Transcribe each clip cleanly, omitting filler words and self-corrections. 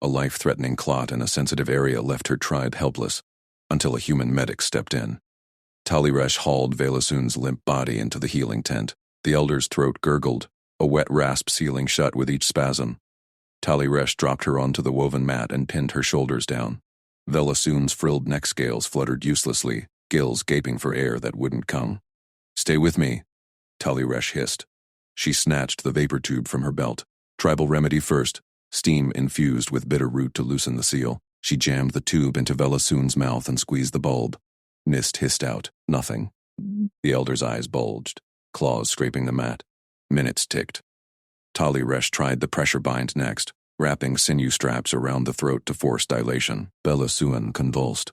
A life-threatening clot in a sensitive area left her tribe helpless, until a human medic stepped in. Taliresh hauled Velasun's limp body into the healing tent. The elder's throat gurgled, a wet rasp sealing shut with each spasm. Taliresh dropped her onto the woven mat and pinned her shoulders down. Velasun's frilled neck scales fluttered uselessly, gills gaping for air that wouldn't come. "Stay with me," Taliresh hissed. She snatched the vapor tube from her belt. Tribal remedy first, steam infused with bitter root to loosen the seal. She jammed the tube into Velasun's mouth and squeezed the bulb. Mist hissed out. Nothing. The elder's eyes bulged, claws scraping the mat. Minutes ticked. Taliresh tried the pressure bind next, wrapping sinew straps around the throat to force dilation. Velasun convulsed.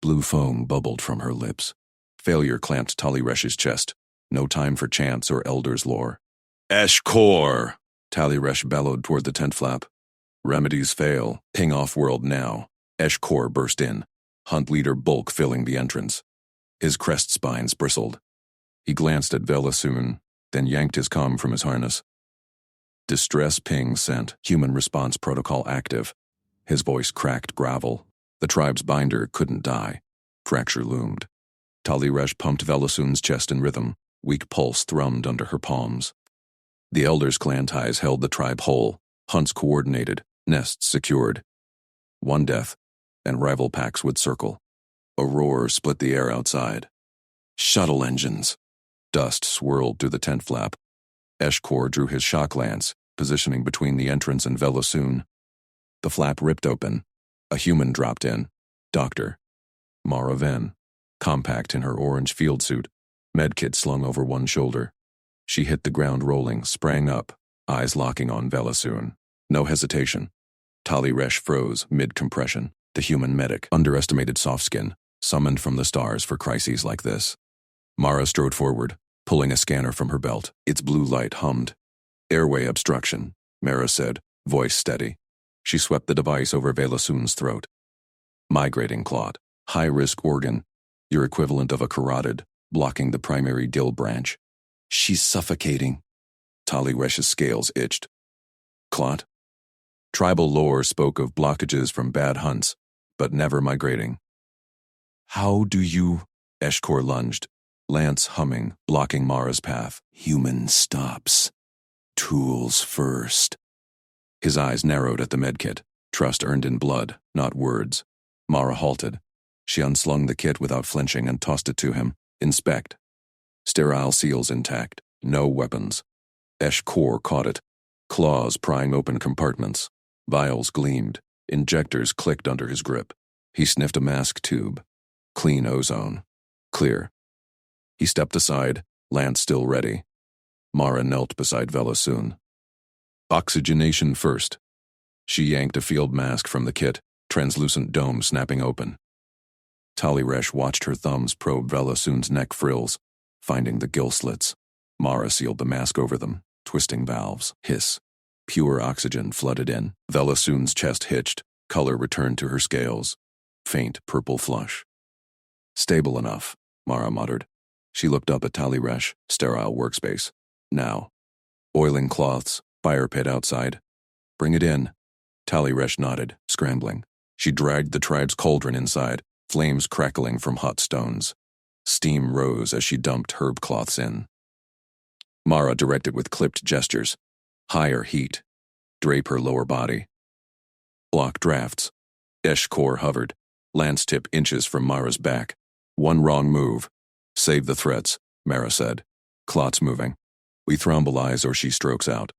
Blue foam bubbled from her lips. Failure clamped Taliresh's chest. No time for chance or elder's lore. "Eshkor!" Taliresh bellowed toward the tent flap. "Remedies fail. Ping off-world now." Eshkor burst in, hunt leader bulk filling the entrance. His crest spines bristled. He glanced at Velasun, then yanked his comm from his harness. "Distress ping sent. Human response protocol active." His voice cracked gravel. The tribe's binder couldn't die. Fracture loomed. Taliresh pumped Velasun's chest in rhythm. Weak pulse thrummed under her palms. The elders' clan ties held the tribe whole, hunts coordinated, nests secured. One death, and rival packs would circle. A roar split the air outside. Shuttle engines. Dust swirled through the tent flap. Eshkor drew his shock lance, positioning between the entrance and Velasun. The flap ripped open. A human dropped in. Doctor. Mara Ven. Compact in her orange field suit, medkit slung over one shoulder. She hit the ground rolling, sprang up, eyes locking on Velasun. No hesitation. Taliresh froze mid-compression. The human medic, underestimated soft skin, summoned from the stars for crises like this. Mara strode forward, pulling a scanner from her belt. Its blue light hummed. "Airway obstruction," Mara said, voice steady. She swept the device over Velasun's throat. "Migrating clot. High-risk organ. Your equivalent of a carotid, blocking the primary gill branch." "She's suffocating." Taliresh's scales itched. "Clot?" Tribal lore spoke of blockages from bad hunts, but never migrating. "How do you—" Eshkor lunged, lance humming, blocking Mara's path. "Human stops. Tools first." His eyes narrowed at the medkit. Trust earned in blood, not words. Mara halted. She unslung the kit without flinching and tossed it to him. "Inspect." Sterile seals intact. No weapons. Eshkor caught it. Claws prying open compartments. Vials gleamed. Injectors clicked under his grip. He sniffed a mask tube. Clean ozone. Clear. He stepped aside, lance still ready. Mara knelt beside Velasun. "Oxygenation first." She yanked a field mask from the kit, translucent dome snapping open. Taliresh watched her thumbs probe Velasun's neck frills, finding the gill slits. Mara sealed the mask over them, twisting valves. Hiss. Pure oxygen flooded in. Velasun's chest hitched, color returned to her scales. Faint purple flush. "Stable enough," Mara muttered. She looked up at Taliresh, sterile workspace. "Now." "Oiling cloths, fire pit outside." "Bring it in." Taliresh nodded, scrambling. She dragged the tribe's cauldron inside, flames crackling from hot stones. Steam rose as she dumped herb cloths in. Mara directed with clipped gestures. "Higher heat. Drape her lower body." "Block drafts." Eshkor hovered, lance tip inches from Mara's back. "One wrong move. Save the threats," Mara said. "Clot's moving. We thrombolize or she strokes out."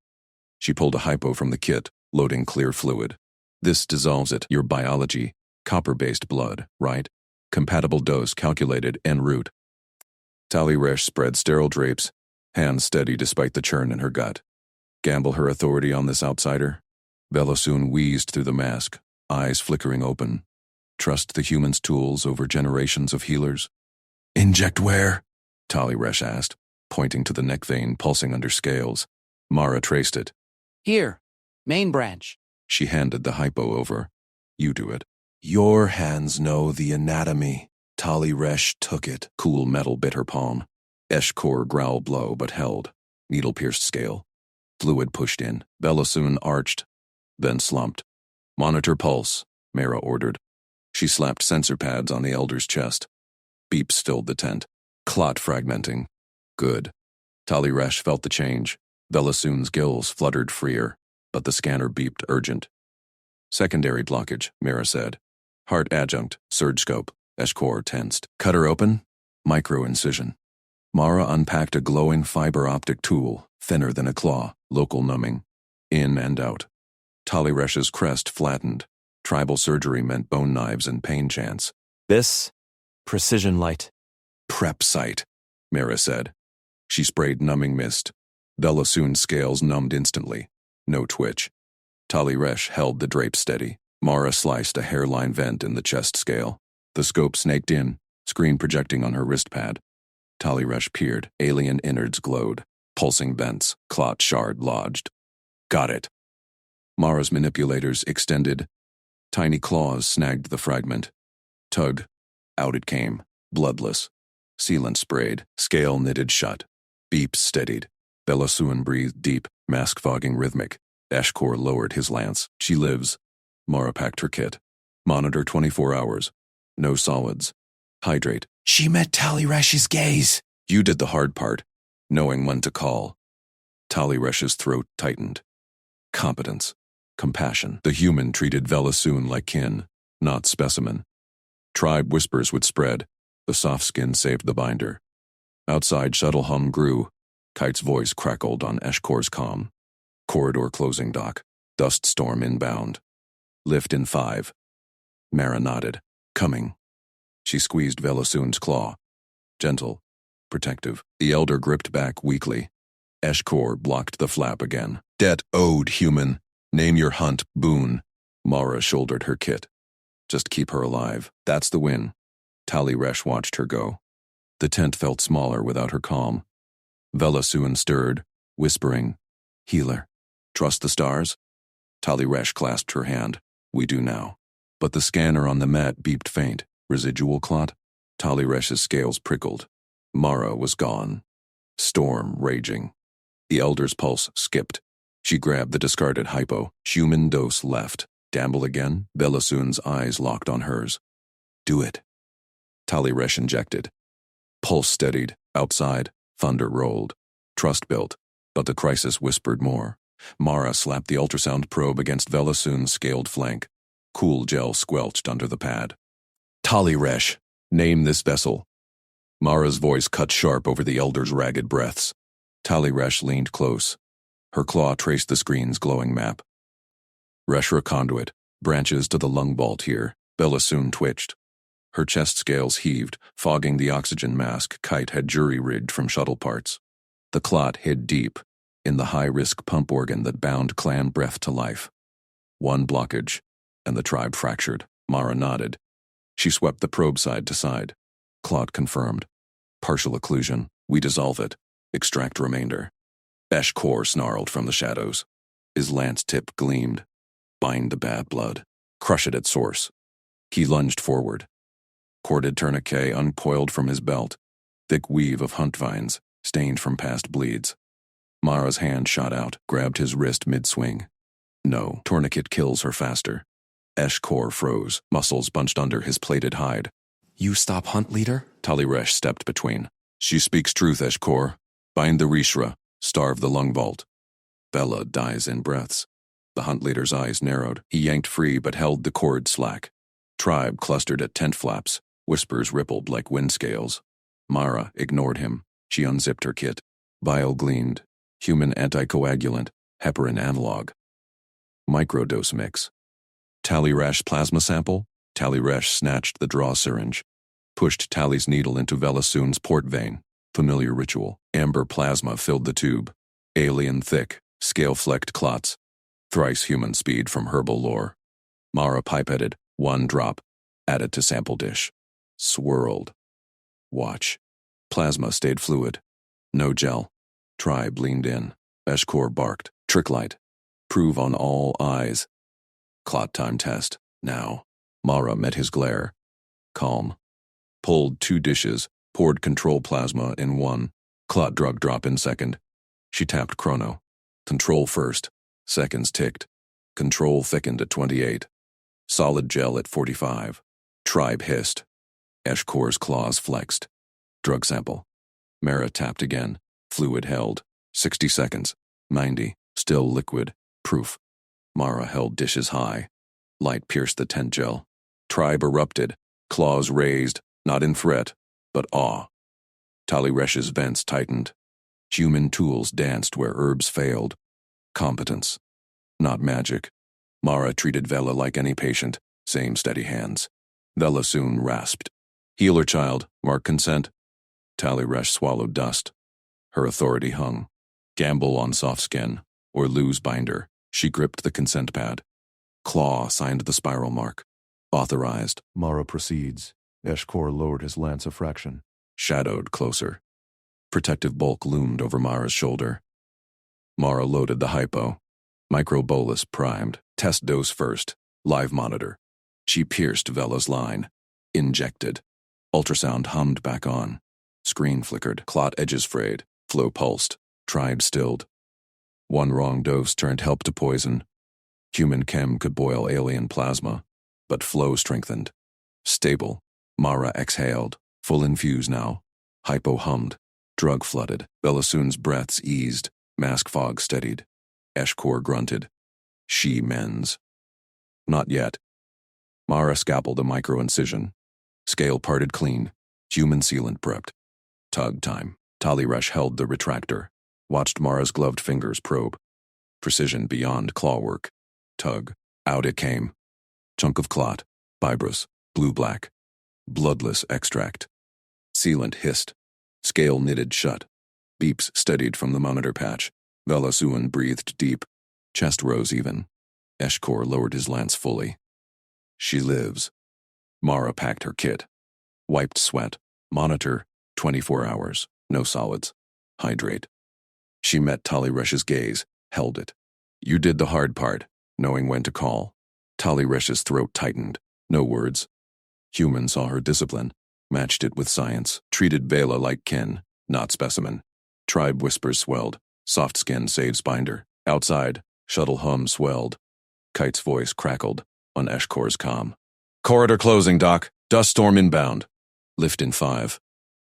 She pulled a hypo from the kit, loading clear fluid. "This dissolves it. Your biology. Copper-based blood, right? Compatible dose calculated en route." Taliresh spread sterile drapes, hands steady despite the churn in her gut. Gamble her authority on this outsider? Velasun wheezed through the mask, eyes flickering open. Trust the human's tools over generations of healers? "Inject where?" Taliresh asked, pointing to the neck vein pulsing under scales. Mara traced it. "Here, main branch." She handed the hypo over. "You do it." "Your hands know the anatomy." Taliresh took it. Cool metal bit her palm. Eshkor growled low but held. Needle-pierced scale. Fluid pushed in. Velasun arched, then slumped. Monitor pulse, Mara ordered. She slapped sensor pads on the elder's chest. Beeps stilled the tent. Clot fragmenting. Good. Taliresh felt the change. Velasoon's gills fluttered freer, but the scanner beeped urgent. Secondary blockage, Mara said. Heart adjunct, surge scope. Eshkor tensed. Cut her open? Micro-incision. Mara unpacked a glowing fiber optic tool, thinner than a claw, local numbing. In and out. Taliresh's crest flattened. Tribal surgery meant bone knives and pain chants. This? Precision light. Prep site, Mara said. She sprayed numbing mist. Velasoon's scales numbed instantly. No twitch. Taliresh held the drape steady. Mara sliced a hairline vent in the chest scale. The scope snaked in, screen projecting on her wrist pad. Taliresh peered. Alien innards glowed. Pulsing vents. Clot shard lodged. Got it. Mara's manipulators extended. Tiny claws snagged the fragment. Tug. Out it came. Bloodless. Sealant sprayed. Scale knitted shut. Beeps steadied. Velasoon breathed deep, mask fogging rhythmic. Eshkor lowered his lance. She lives. Mara packed her kit. Monitor 24 hours. No solids. Hydrate. She met Taliresh's gaze. You did the hard part, knowing when to call. Taliresh's throat tightened. Competence. Compassion. The human treated Velasoon like kin, not specimen. Tribe whispers would spread. The soft skin saved the binder. Outside, shuttle hum grew. Kite's voice crackled on Eshkor's comm. Corridor closing dock. Dust storm inbound. Lift in 5. Mara nodded. Coming. She squeezed Velasoon's claw. Gentle. Protective. The elder gripped back weakly. Eshkor blocked the flap again. Debt owed, human. Name your hunt, boon. Mara shouldered her kit. Just keep her alive. That's the win. Taliresh watched her go. The tent felt smaller without her calm. Velasoon stirred, whispering, Healer. Trust the stars? Taliresh clasped her hand. We do now. But the scanner on the mat beeped faint. Residual clot? Taliresh's scales prickled. Mara was gone. Storm raging. The elder's pulse skipped. She grabbed the discarded hypo. Human dose left. Gamble again? Velasoon's eyes locked on hers. Do it. Taliresh injected. Pulse steadied. Outside, thunder rolled. Trust built, but the crisis whispered more. Mara slapped the ultrasound probe against Velasoon's scaled flank. Cool gel squelched under the pad. Taliresh, name this vessel. Mara's voice cut sharp over the elder's ragged breaths. Taliresh leaned close. Her claw traced the screen's glowing map. Reshra conduit, branches to the lung vault here. Velasoon twitched. Her chest scales heaved, fogging the oxygen mask Kite had jury-rigged from shuttle parts. The clot hid deep, in the high-risk pump organ that bound clan breath to life. One blockage, and the tribe fractured. Mara nodded. She swept the probe side to side. Clot confirmed. Partial occlusion. We dissolve it. Extract remainder. Eshkor snarled from the shadows. His lance tip gleamed. Bind the bad blood. Crush it at source. He lunged forward. Corded tourniquet uncoiled from his belt. Thick weave of hunt vines, stained from past bleeds. Mara's hand shot out, grabbed his wrist mid-swing. No, tourniquet kills her faster. Eshkor froze, muscles bunched under his plated hide. You stop hunt leader? Taliresh stepped between. She speaks truth, Eshkor. Bind the Reshra, starve the lung vault. Vela dies in breaths. The hunt leader's eyes narrowed. He yanked free but held the cord slack. Tribe clustered at tent flaps. Whispers rippled like wind scales. Mara ignored him. She unzipped her kit. Vial gleamed. Human anticoagulant. Heparin analog. Microdose mix. Taliresh plasma sample? Taliresh snatched the draw syringe. Pushed Tali's needle into Velasoon's port vein. Familiar ritual. Amber plasma filled the tube. Alien thick. Scale-flecked clots. Thrice human speed from herbal lore. Mara pipetted. 1 drop. Added to sample dish. Swirled. Watch. Plasma stayed fluid. No gel. Tribe leaned in. Eshkor barked. Trick light. Prove on all eyes. Clot time test. Now. Mara met his glare. Calm. Pulled 2 dishes. Poured control plasma in 1. Clot drug drop in 2nd. She tapped chrono. Control first. Seconds ticked. Control thickened at 28. Solid gel at 45. Tribe hissed. Eshkor's claws flexed. Drug sample. Mara tapped again. Fluid held. 60 seconds. 90. Still liquid. Proof. Mara held dishes high. Light pierced the tent gel. Tribe erupted. Claws raised, not in threat, but awe. Taliresh's vents tightened. Human tools danced where herbs failed. Competence. Not magic. Mara treated Vela like any patient. Same steady hands. Vela soon rasped. Healer child, mark consent. Taliresh swallowed dust. Her authority hung. Gamble on soft skin, or lose binder. She gripped the consent pad. Claw signed the spiral mark. Authorized. Mara proceeds. Eshkor lowered his lance a fraction. Shadowed closer. Protective bulk loomed over Mara's shoulder. Mara loaded the hypo. Microbolus primed. Test dose first. Live monitor. She pierced Vela's line. Injected. Ultrasound hummed back on. Screen flickered. Clot edges frayed. Flow pulsed. Tribe stilled. One wrong dose turned help to poison. Human chem could boil alien plasma, but flow strengthened. Stable. Mara exhaled. Full infuse now. Hypo hummed. Drug flooded. Belasoon's breaths eased. Mask fog steadied. Eshkor grunted. She mends. Not yet. Mara scalpeled a micro-incision. Scale parted clean. Human sealant prepped. Tug time. Taliresh held the retractor. Watched Mara's gloved fingers probe. Precision beyond clawwork. Tug. Out it came. Chunk of clot. Fibrous. Blue-black. Bloodless extract. Sealant hissed. Scale knitted shut. Beeps steadied from the monitor patch. Velasuan breathed deep. Chest rose even. Eshkor lowered his lance fully. She lives. Mara packed her kit. Wiped sweat. Monitor. 24 hours. No solids. Hydrate. She met Taliresh's gaze. Held it. You did the hard part, knowing when to call. Taliresh's throat tightened. No words. Human saw her discipline. Matched it with science. Treated Vela like kin, not specimen. Tribe whispers swelled. Soft skin saves binder. Outside, shuttle hum swelled. Kite's voice crackled on Eshkor's comm. Corridor closing, Doc. Dust storm inbound. Lift in 5.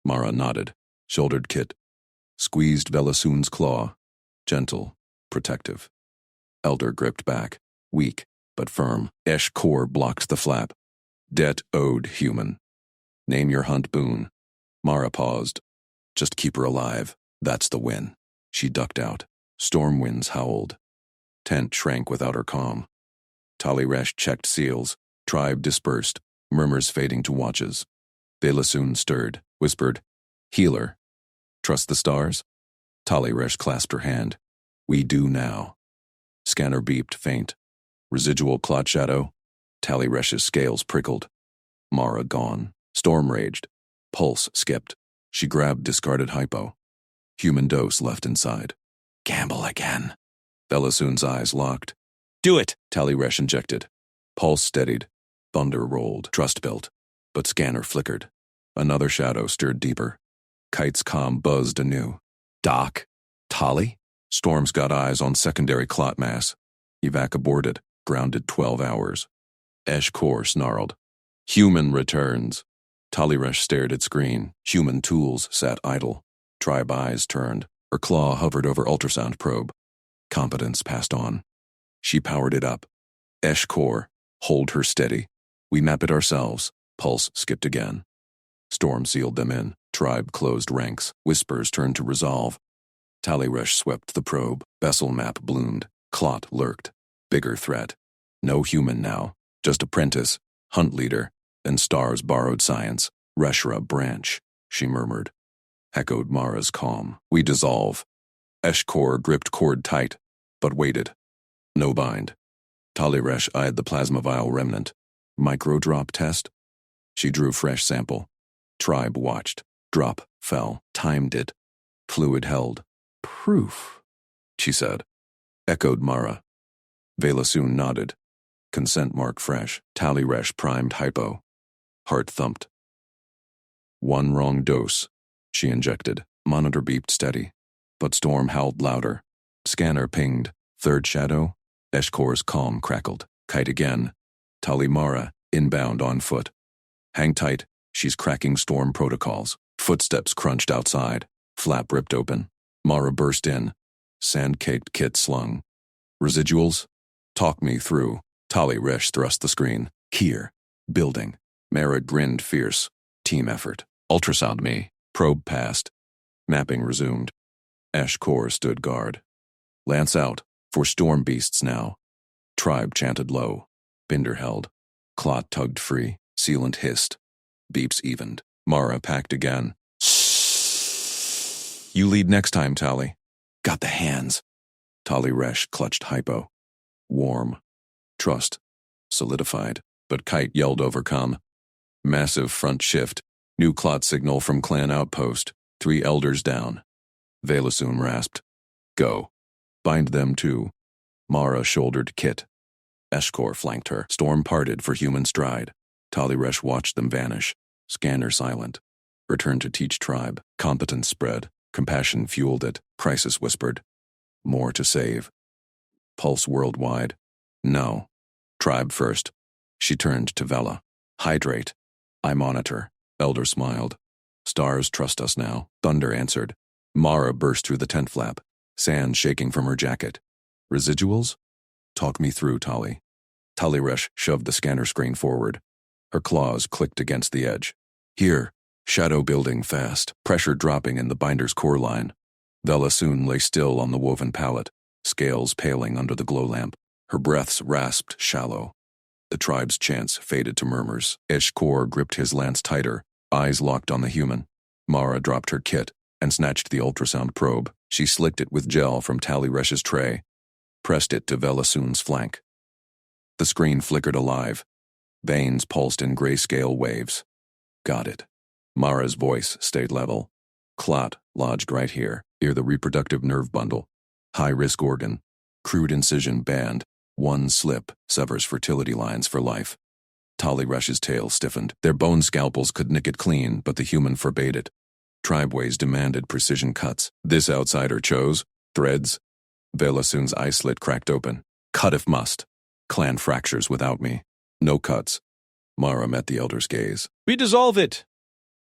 Mara nodded. Shouldered kit. Squeezed Velasuun's claw. Gentle. Protective. Elder gripped back. Weak, but firm. Eshkor blocked the flap. Debt owed human. Name your hunt boon. Mara paused. Just keep her alive. That's the win. She ducked out. Storm winds howled. Tent shrank without her calm. Taliresh checked seals. Tribe dispersed. Murmurs fading to watches. Velasuun stirred. Whispered, Healer. Trust the stars? Taliresh clasped her hand. We do now. Scanner beeped faint. Residual clot shadow. Taliresh's scales prickled. Mara gone. Storm raged. Pulse skipped. She grabbed discarded hypo. Human dose left inside. Gamble again. Velasuun's eyes locked. Do it! Taliresh injected. Pulse steadied. Thunder rolled. Trust built. But scanner flickered. Another shadow stirred deeper. Kite's comm buzzed anew. Doc? Tali? Storm's got eyes on secondary clot mass. Evac aborted. Grounded 12 hours. Eshkor snarled. Human returns. Taliresh stared at screen. Human tools sat idle. Tribe eyes turned. Her claw hovered over ultrasound probe. Competence passed on. She powered it up. Eshkor, hold her steady. We map it ourselves. Pulse skipped again. Storm sealed them in. Tribe closed ranks. Whispers turned to resolve. Taliresh swept the probe. Vessel map bloomed. Clot lurked. Bigger threat. No human now. Just apprentice, hunt leader, and stars borrowed science. Reshra branch, she murmured. Echoed Mara's calm. We dissolve. Eshkor gripped cord tight, but waited. No bind. Taliresh eyed the plasma vial remnant. Micro-drop test? She drew fresh sample. Tribe watched. Drop, fell, timed it. Fluid held. Proof, she said. Echoed Mara. Velasuun nodded. Consent mark fresh. Taliresh primed hypo. Heart thumped. One wrong dose, she injected. Monitor beeped steady. But Storm howled louder. Scanner pinged. Third shadow? Eshkor's calm crackled. Kite again. Tali Mara, inbound on foot. Hang tight, she's cracking storm protocols. Footsteps crunched outside. Flap ripped open. Mara burst in. Sand-caked kit slung. Residuals? Talk me through. Tali Resh thrust the screen. Here. Building. Mara grinned fierce. Team effort. Ultrasound me. Probe passed. Mapping resumed. Eshkor stood guard. Lance out. For storm beasts now. Tribe chanted low. Binder held. Clot tugged free. Sealant hissed. Beeps evened. Mara packed again. You lead next time, Tali. Got the hands. Tali Resh clutched hypo. Warm. Trust. Solidified. But Kite yelled overcome. Massive front shift. New Clot signal from clan outpost. 3 elders down. Velasum rasped. Go. Bind them too. Mara shouldered Kit. Eshkor flanked her. Storm parted for human stride. Tali Resh watched them vanish. Scanner silent. Return to teach tribe. Competence spread. Compassion fueled it. Crisis whispered. More to save. Pulse worldwide. No. Tribe first. She turned to Vela. Hydrate. I monitor. Elder smiled. Stars trust us now. Thunder answered. Mara burst through the tent flap. Sand shaking from her jacket. Residuals? Talk me through, Tali. Tali Resh shoved the scanner screen forward. Her claws clicked against the edge. Here. Shadow building fast. Pressure dropping in the binder's core line. Vela soon lay still on the woven pallet. Scales paling under the glow lamp. Her breaths rasped shallow. The tribe's chants faded to murmurs. Eshkor gripped his lance tighter, eyes locked on the human. Mara dropped her kit and snatched the ultrasound probe. She slicked it with gel from Tali Resh's tray, pressed it to Velasoon's flank. The screen flickered alive. Veins pulsed in grayscale waves. Got it. Mara's voice stayed level. Clot lodged right here, near the reproductive nerve bundle. High-risk organ. Crude incision banned. One slip severs fertility lines for life. Tali Resh's tail stiffened. Their bone scalpels could nick it clean, but the human forbade it. Tribeways demanded precision cuts. This outsider chose threads. Velasoon's eye slit cracked open. Cut if must. Clan fractures without me. No cuts. Mara met the elder's gaze. We dissolve it.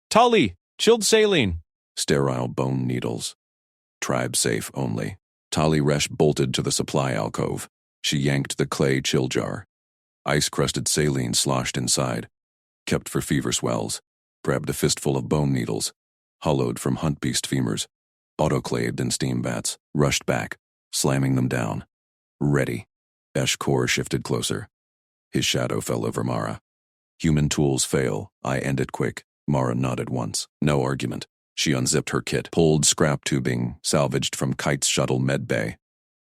Tali, chilled saline. Sterile bone needles. Tribe safe only. Tali Resh bolted to the supply alcove. She yanked the clay chill jar. Ice-crusted saline sloshed inside. Kept for fever swells. Grabbed a fistful of bone needles. Hollowed from hunt beast femurs. Autoclaved in steam vats. Rushed back, slamming them down. Ready. Eshkor shifted closer. His shadow fell over Mara. Human tools fail. I end it quick. Mara nodded once. No argument. She unzipped her kit, pulled scrap tubing, salvaged from Kite's shuttle med bay.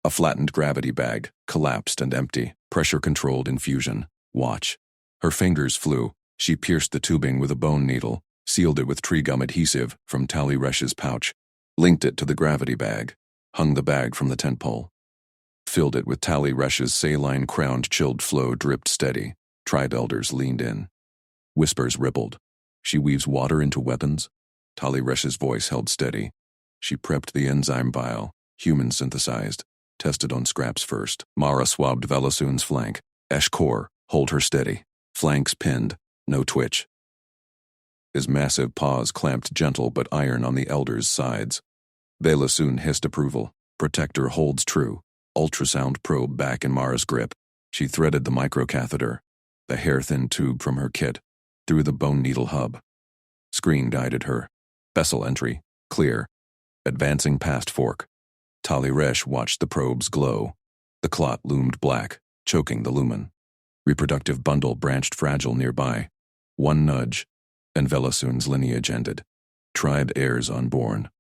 A flattened gravity bag, collapsed and empty, pressure-controlled infusion. Watch. Her fingers flew. She pierced the tubing with a bone needle, sealed it with tree gum adhesive from Tali Resh's pouch, linked it to the gravity bag, hung the bag from the tent pole. Filled it with Tali Resh's saline-crowned chilled flow dripped steady. Tribe elders leaned in. Whispers rippled. She weaves water into weapons? Tali Resh's voice held steady. She prepped the enzyme vial, human synthesized, tested on scraps first. Mara swabbed Velasoon's flank. Eshkor, hold her steady. Flanks pinned, no twitch. His massive paws clamped gentle but iron on the elder's sides. Velasoon hissed approval. Protector holds true. Ultrasound probe back in Mara's grip. She threaded the microcatheter, the hair-thin tube from her kit, through the bone needle hub. Screen guided her. Vessel entry, clear. Advancing past fork. Tali Resh watched the probes glow. The clot loomed black, choking the lumen. Reproductive bundle branched fragile nearby. One nudge, and Velasoon's lineage ended. Tribe heirs unborn.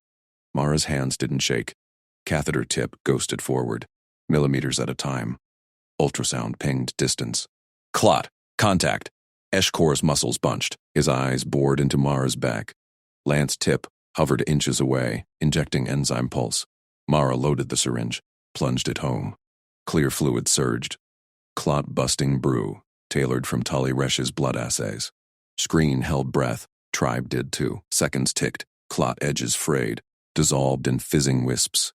Mara's hands didn't shake. Catheter tip ghosted forward, millimeters at a time. Ultrasound pinged distance. Clot, contact. Eshkor's muscles bunched. His eyes bored into Mara's back. Lance tip hovered inches away, injecting enzyme pulse. Mara loaded the syringe, plunged it home. Clear fluid surged. Clot-busting brew, tailored from Tali Resh's blood assays. Screen held breath. Tribe did too. Seconds ticked. Clot edges frayed, dissolved in fizzing wisps.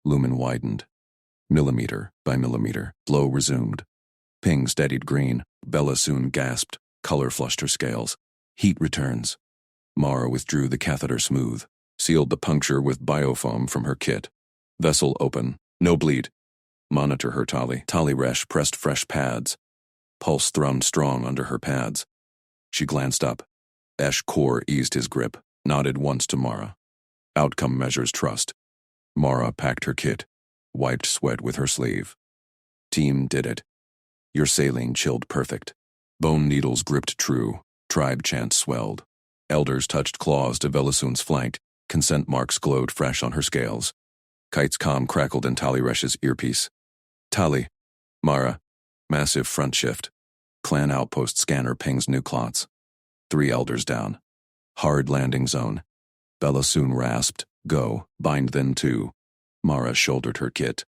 Lumen widened. Millimeter by millimeter, flow resumed. Ping steadied green. Bella soon gasped. Color flushed her scales. Heat returns. Mara withdrew the catheter smooth. Sealed the puncture with biofoam from her kit. Vessel open. No bleed. Monitor her, Tali. Tali Resh pressed fresh pads. Pulse thrummed strong under her pads. She glanced up. Esh Kor eased his grip. Nodded once to Mara. Outcome measures trust. Mara packed her kit. Wiped sweat with her sleeve. Team did it. Your saline chilled perfect. Bone needles gripped true. Tribe chants swelled. Elders touched claws to Velasun's flank. Consent marks glowed fresh on her scales. Kite's comm crackled in Tali Resh's earpiece. Tali. Mara. Massive front shift. Clan outpost scanner pings new clots. 3 elders down. Hard landing zone. Velasun rasped. Go. Bind then 2. Mara shouldered her kit.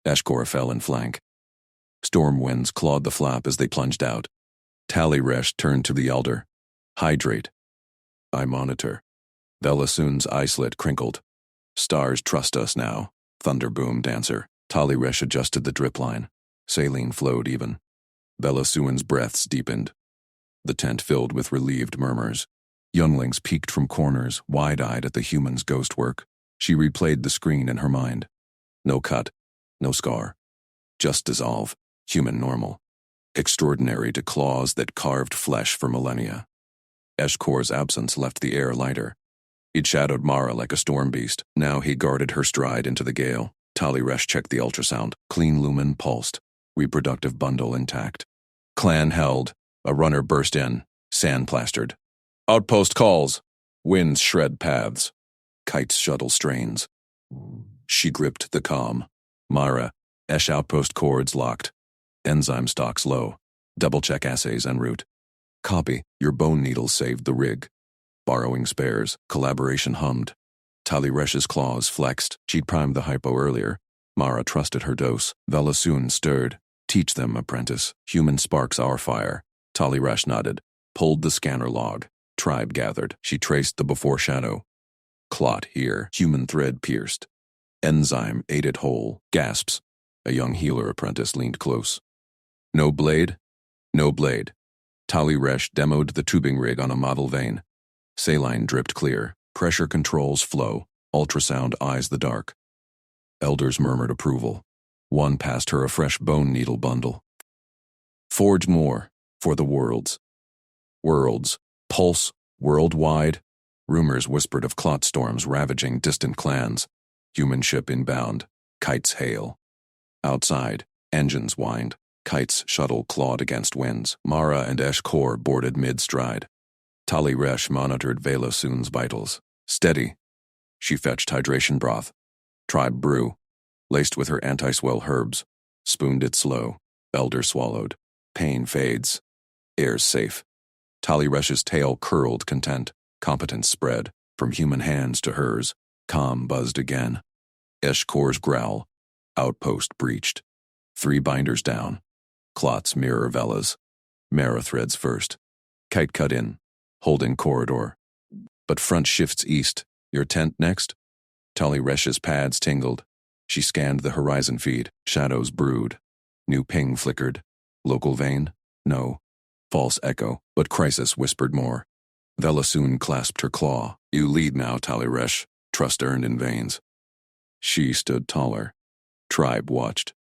Ashkor fell in flank. Storm winds clawed the flap as they plunged out. Tali Resh turned to the elder. Hydrate. I monitor. Velasun's eye slit crinkled. Stars trust us now. Thunder boomed answer. Tali Resh adjusted the drip line. Saline flowed even. Velasun's breaths deepened. The tent filled with relieved murmurs. Younglings peeked from corners, wide-eyed at the human's ghost work. She replayed the screen in her mind. No cut. No scar. Just dissolve. Human normal. Extraordinary to claws that carved flesh for millennia. Eshkor's absence left the air lighter. He'd shadowed Mara like a storm beast. Now he guarded her stride into the gale. Tali Resh checked the ultrasound. Clean lumen pulsed. Reproductive bundle intact. Clan held. A runner burst in. Sand plastered. Outpost calls. Winds shred paths. Kite's shuttle strains. She gripped the comm. Mara. Esh outpost cords locked. Enzyme stocks low. Double-check assays en route. Copy. Your bone needles saved the rig. Borrowing spares. Collaboration hummed. Tali Resh's claws flexed. She'd primed the hypo earlier. Mara trusted her dose. Velasun stirred. Teach them, apprentice. Human sparks our fire. Tali Resh nodded. Pulled the scanner log. Tribe gathered. She traced the before shadow. Clot here. Human thread pierced. Enzyme ate it whole. Gasps. A young healer apprentice leaned close. No blade? No blade. Tali Resh demoed the tubing rig on a model vein. Saline dripped clear. Pressure controls flow. Ultrasound eyes the dark. Elders murmured approval. One passed her a fresh bone needle bundle. Forge more. For the worlds. Worlds. Pulse. Worldwide. Rumors whispered of clot storms ravaging distant clans. Human ship inbound. Kites hail. Outside. Engines whined. Kite's shuttle clawed against winds. Mara and Esh Kor boarded mid-stride. Tali Resh monitored Velasun's vitals. Steady. She fetched hydration broth. Tribe brew. Laced with her anti-swell herbs. Spooned it slow. Elder swallowed. Pain fades. Air's safe. Tali Resh's tail curled content. Competence spread. From human hands to hers. Calm buzzed again. Esh Kor's growl. Outpost breached. 3 binders down. Clots mirror Velas. Mara threads first. Kite cut in. Holding corridor. But front shifts east. Your tent next? Tali Resh's pads tingled. She scanned the horizon feed. Shadows brewed. New ping flickered. Local vein? No. False echo. But Crisis whispered more. Velasun clasped her claw. You lead now, Tali Resh. Trust earned in veins. She stood taller. Tribe watched.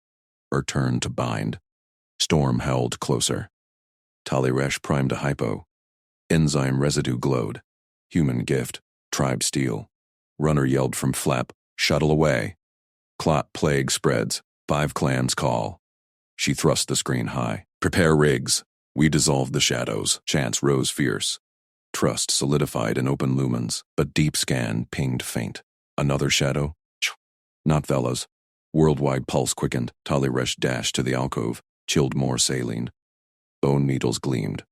Her turn to bind. Storm held closer. Tali Resh primed a hypo. Enzyme residue glowed. Human gift. Tribe steal. Runner yelled from flap. Shuttle away. Clot plague spreads. 5 clans call. She thrust the screen high. Prepare rigs. We dissolve the shadows. Chants rose fierce. Trust solidified in open lumens, but deep scan pinged faint. Another shadow? Not Velas. Worldwide pulse quickened. Tali Resh dashed to the alcove, chilled more saline. Bone needles gleamed.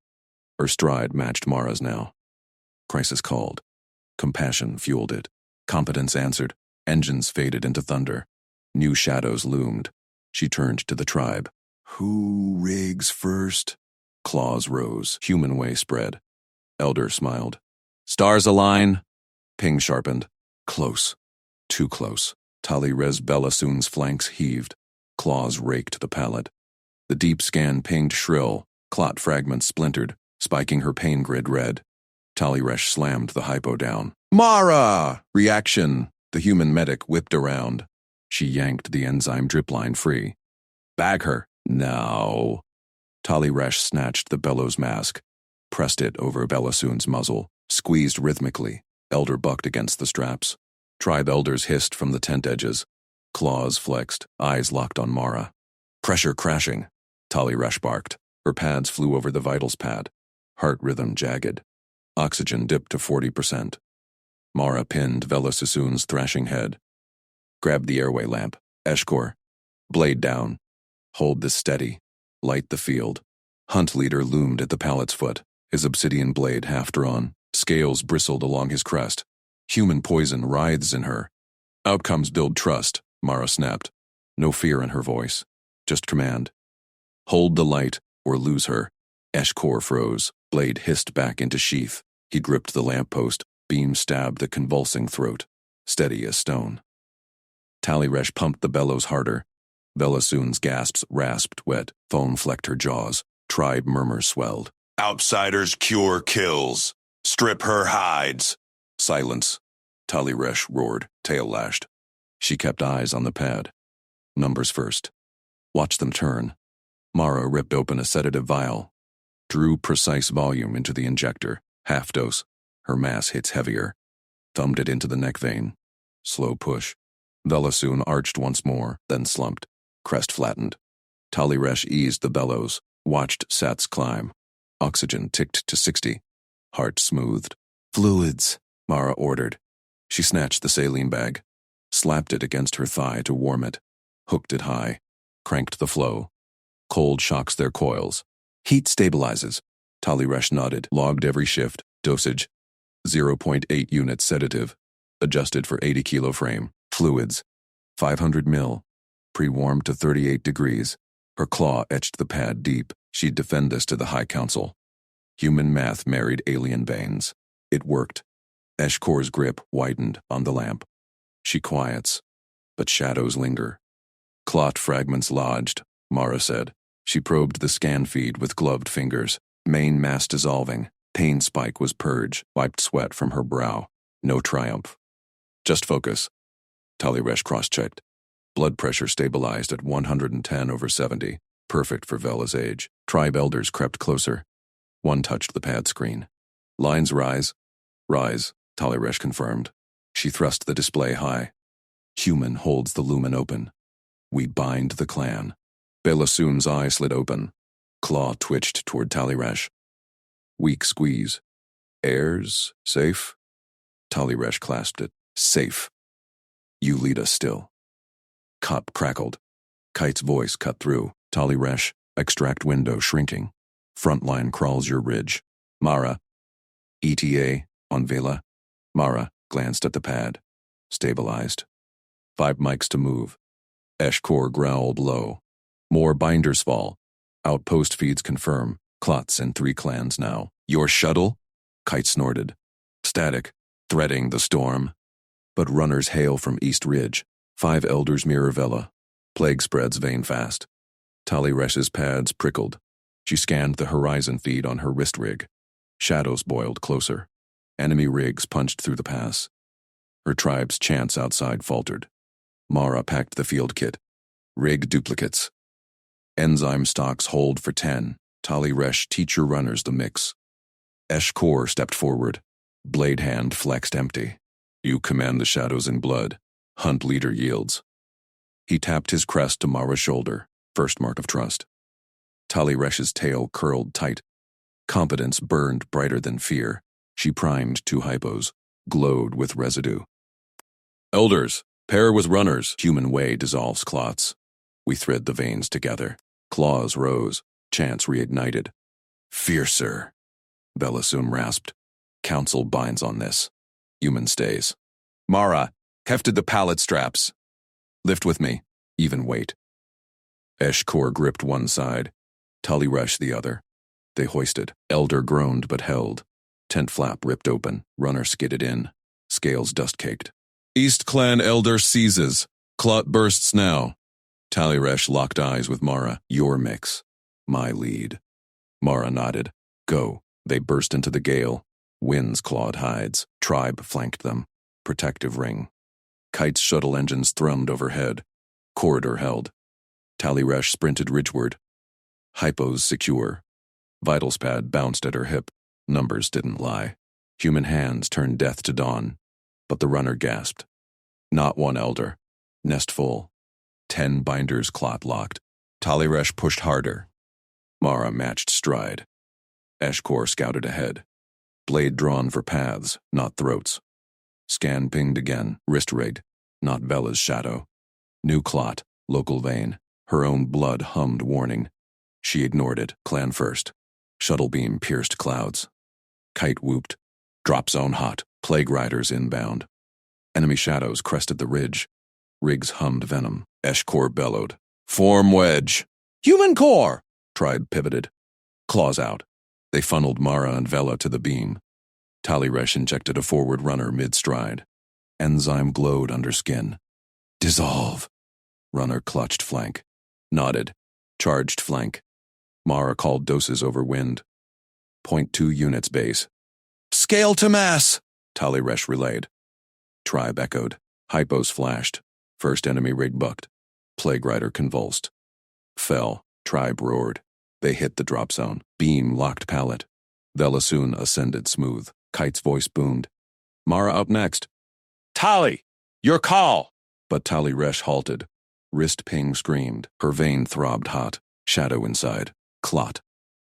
Her stride matched Mara's now. Crisis called. Compassion fueled it. Competence answered. Engines faded into thunder. New shadows loomed. She turned to the tribe. Who rigs first? Claws rose. Human way spread. Elder smiled. Stars align. Ping sharpened. Close. Too close. Tali Res Velasun's flanks heaved. Claws raked the pallet. The deep scan pinged shrill. Clot fragments splintered, spiking her pain grid red. Tallyresh slammed the hypo down. Mara! Reaction! The human medic whipped around. She yanked the enzyme drip line free. Bag her. Now. Tallyresh snatched the bellows mask, pressed it over Belasune's muzzle, squeezed rhythmically. Elder bucked against the straps. Tribe elders hissed from the tent edges. Claws flexed, eyes locked on Mara. Pressure crashing. Tallyresh barked. Her pads flew over the vitals pad. Heart rhythm jagged. Oxygen dipped to 40%. Mara pinned Velasusun's thrashing head. Grabbed the airway lamp. Eshkor. Blade down. Hold this steady. Light the field. Hunt leader loomed at the pallet's foot, his obsidian blade half drawn. Scales bristled along his crest. Human poison writhes in her. Outcomes build trust, Mara snapped. No fear in her voice. Just command. Hold the light, or lose her. Eshkor froze. Blade hissed back into sheath. He gripped the lamppost. Beam stabbed the convulsing throat. Steady as stone. Tallyresh pumped the bellows harder. Velasune's gasps rasped wet. Foam flecked her jaws. Tribe murmurs swelled. Outsiders cure kills. Strip her hides. Silence. Tallyresh roared, tail lashed. She kept eyes on the pad. Numbers first. Watch them turn. Mara ripped open a sedative vial. Drew precise volume into the injector. Half dose. Her mass hits heavier. Thumbed it into the neck vein. Slow push. Velasune arched once more, then slumped. Crest flattened. Tallyresh eased the bellows. Watched Sats climb. Oxygen ticked to 60. Heart smoothed. Fluids, Mara ordered. She snatched the saline bag. Slapped it against her thigh to warm it. Hooked it high. Cranked the flow. Cold shocks their coils. Heat stabilizes. Tallyresh nodded. Logged every shift. Dosage. 0.8 units sedative. Adjusted for 80 kilo frame. Fluids. 500 mil. Pre-warmed to 38 degrees. Her claw etched the pad deep. She'd defend this to the High Council. Human math married alien veins. It worked. Eshkor's grip widened on the lamp. She quiets, but shadows linger. Clot fragments lodged, Mara said. She probed the scan feed with gloved fingers. Main mass dissolving. Pain spike was purge, wiped sweat from her brow. No triumph. Just focus. Tallyresh cross-checked. Blood pressure stabilized at 110/70. Perfect for Vela's age. Tribe elders crept closer. One touched the pad screen. Lines rise. Rise, Tallyresh confirmed. She thrust the display high. Human holds the lumen open. We bind the clan. Belasune's eye slid open. Claw twitched toward Tallyresh. Weak squeeze. Heirs, safe? Tallyresh clasped it. Safe. You lead us still. Cup crackled. Kite's voice cut through. Tallyresh, extract window shrinking. Frontline crawls your ridge. Mara. ETA, on Vela. Mara glanced at the pad. Stabilized. 5 mics to move. Eshkor growled low. More binders fall. Outpost feeds confirm. Clots in 3 clans now. Your shuttle? Kite snorted. Static, threading the storm. But runners hail from East Ridge. 5 elders mirror Vela. Plague spreads vein fast. Tallyresh's pads prickled. She scanned the horizon feed on her wrist rig. Shadows boiled closer. Enemy rigs punched through the pass. Her tribe's chants outside faltered. Mara packed the field kit. Rig duplicates. Enzyme stocks hold for 10. Tallyresh teacher runners the mix. Eshkor stepped forward. Blade hand flexed empty. You command the shadows in blood. Hunt leader yields. He tapped his crest to Mara's shoulder. First mark of trust. Tallyresh's tail curled tight. Competence burned brighter than fear. She primed 2 hypos. Glowed with residue. Elders, pair with runners. Human way dissolves clots. We thread the veins together. Claws rose. Chants reignited. Fiercer. Belasum rasped. Council binds on this. Human stays. Mara, hefted the pallet straps. Lift with me. Even weight. Eshkor gripped one side. Tallyresh the other. They hoisted. Elder groaned but held. Tent flap ripped open. Runner skidded in. Scales dust-caked. East Clan Elder seizes. Clot bursts now. Taliresh locked eyes with Mara. Your mix. My lead. Mara nodded. Go. They burst into the gale. Winds clawed hides. Tribe flanked them. Protective ring. Kite's shuttle engines thrummed overhead. Corridor held. Taliresh sprinted ridgeward. Hypos secure. Vitals pad bounced at her hip. Numbers didn't lie. Human hands turned death to dawn. But the runner gasped. Not one elder. Nest full. 10 binders Clot locked. Taliresh pushed harder. Mara matched stride. Eshkor scouted ahead. Blade drawn for paths, not throats. Scan pinged again, wrist rigged, not Bella's shadow. New Clot, local vein. Her own blood hummed warning. She ignored it, clan first. Shuttle beam pierced clouds. Kite whooped. Drop zone hot, plague riders inbound. Enemy shadows crested the ridge. Rigs hummed venom. Eshkor bellowed. Form wedge. Human core! Tribe pivoted. Claws out. They funneled Mara and Vela to the beam. Taliresh injected a forward runner mid-stride. Enzyme glowed under skin. Dissolve. Runner clutched flank. Nodded. Charged flank. Mara called doses over wind. 0.2 units base. Scale to mass! Taliresh relayed. Tribe echoed. Hypos flashed. First enemy rig bucked. Plague rider convulsed. Fell. Tribe roared. They hit the drop zone. Beam locked pallet. Vela soon ascended smooth. Kite's voice boomed. Mara up next. Tali! Your call! But Taliresh halted. Wrist ping screamed. Her vein throbbed hot. Shadow inside. Clot.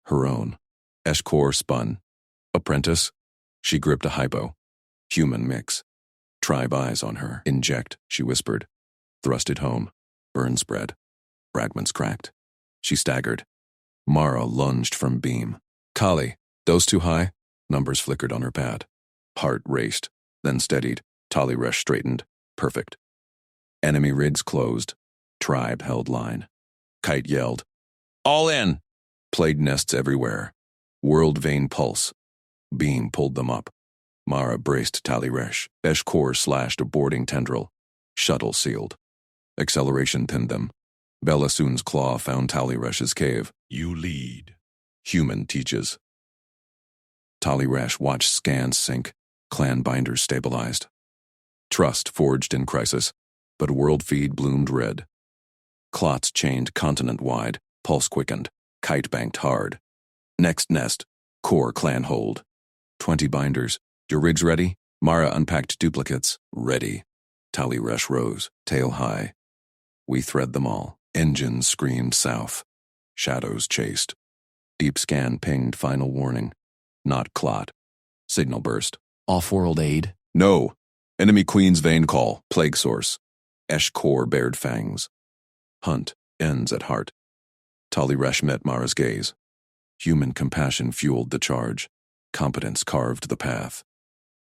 Her own. Eshkor spun. Apprentice. She gripped a hypo. Human mix. Tribe eyes on her. Inject, she whispered. Thrust it home. Burn spread. Fragments cracked. She staggered. Mara lunged from beam. Kali, dose too high? Numbers flickered on her pad. Heart raced, then steadied. Taliresh straightened. Perfect. Enemy rigs closed. Tribe held line. Kite yelled. All in! Plague nests everywhere. World vein pulse. Beam pulled them up. Mara braced Taliresh. Eshkor slashed a boarding tendril. Shuttle sealed. Acceleration pinned them. Belasoon's claw found Taliresh's cave. You lead. Human teaches. Taliresh watched scans sink. Clan binders stabilized. Trust forged in crisis, but world feed bloomed red. Clots chained continent-wide. Pulse quickened. Kite banked hard. Next nest. Core clan hold. 20 binders. Your rigs ready? Mara unpacked duplicates. Ready. Taliresh rose, tail high. We thread them all. Engines screamed south. Shadows chased. Deep scan pinged final warning. Not Clot. Signal burst. Off-world aid? No. Enemy Queen's vein call. Plague source. Eshkor bared fangs. Hunt ends at heart. Taliresh met Mara's gaze. Human compassion fueled the charge. Competence carved the path.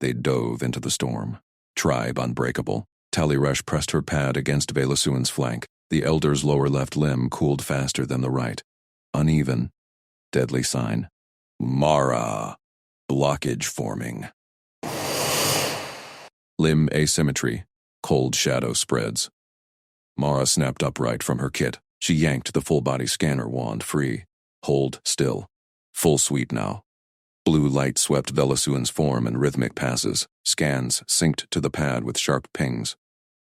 They dove into the storm. Tribe unbreakable. Taliresh pressed her pad against Velasuan's flank. The elder's lower left limb cooled faster than the right. Uneven. Deadly sign. Mara. Blockage forming. Limb asymmetry. Cold shadow spreads. Mara snapped upright from her kit. She yanked the full-body scanner wand free. Hold still. Full suite now. Blue light swept Velasuan's form in rhythmic passes. Scans synced to the pad with sharp pings.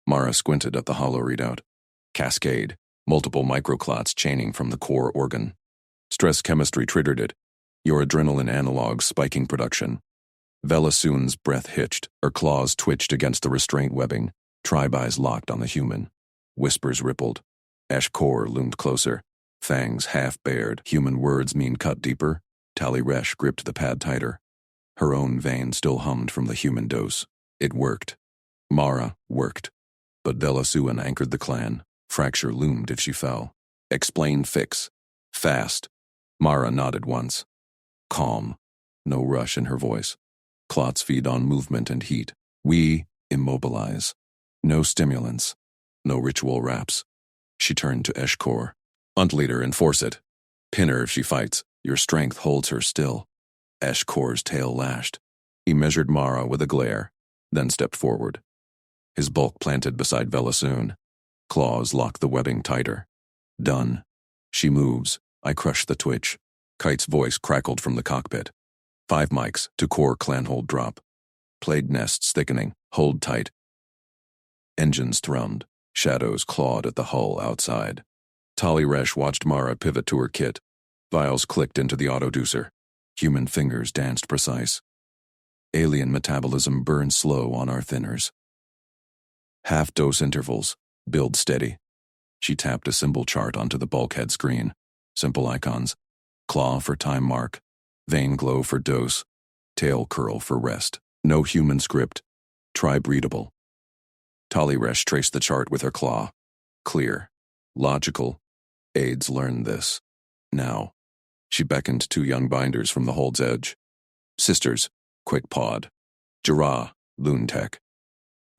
Mara squinted at the hollow readout. Cascade. Multiple microclots chaining from the core organ. Stress chemistry triggered it. Your adrenaline analogs spiking production. Velasuan's breath hitched. Her claws twitched against the restraint webbing. Tribe eyes locked on the human. Whispers rippled. Eshkor loomed closer. Fangs half-bared. Human words mean cut deeper. Taliresh gripped the pad tighter. Her own vein still hummed from the human dose. It worked. Mara worked. But Velasuan anchored the clan. Fracture loomed if she fell. Explain fix. Fast. Mara nodded once. Calm. No rush in her voice. Clots feed on movement and heat. We immobilize. No stimulants. No ritual wraps. She turned to Eshkor. Leader, enforce it. Pin her if she fights. Your strength holds her still. Eshkor's tail lashed. He measured Mara with a glare, then stepped forward. His bulk planted beside Velasuun. Claws lock the webbing tighter. Done. She moves. I crush the twitch. Kite's voice crackled from the cockpit. 5 mics to core clan hold drop. Plague nests thickening. Hold tight. Engines thrummed. Shadows clawed at the hull outside. Tali Resh watched Mara pivot to her kit. Vials clicked into the autoducer. Human fingers danced precise. Alien metabolism burned slow on our thinners. Half-dose intervals. Build steady. She tapped a symbol chart onto the bulkhead screen. Simple icons. Claw for time mark. Vein glow for dose. Tail curl for rest. No human script. Tribe readable. Tali Resh traced the chart with her claw. Clear. Logical. Aides learned this. Now. She beckoned 2 young binders from the hold's edge. Sisters. Quick pod. Jirah. Loon tech.